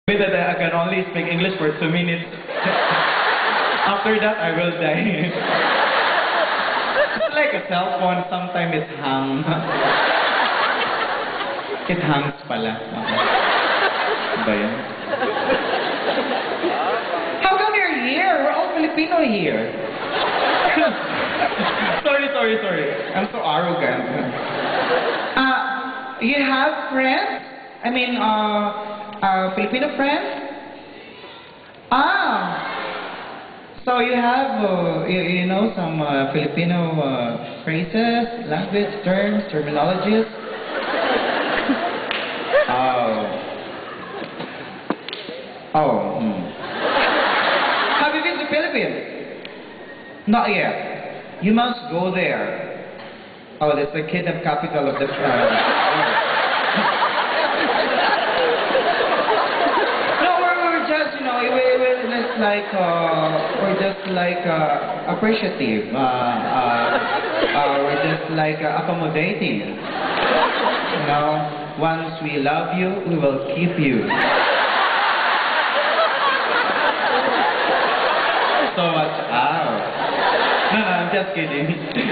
That I can only speak English for 2 minutes. After that, I will die. It's like a cell phone, sometimes it hangs. It hangs pala. Ba yun? How come you're here? We're all Filipino here. Sorry. I'm so arrogant. You have friends? I mean, Filipino friends? So you have, you know, some Filipino phrases, language, terms, terminologies? Have you been to Philippines? Not yet. You must go there. Oh, that's the kidnap capital of the world. We're just like appreciative. We're just like accommodating. You know, once we love you, we will keep you. So watch out. No, I'm just kidding.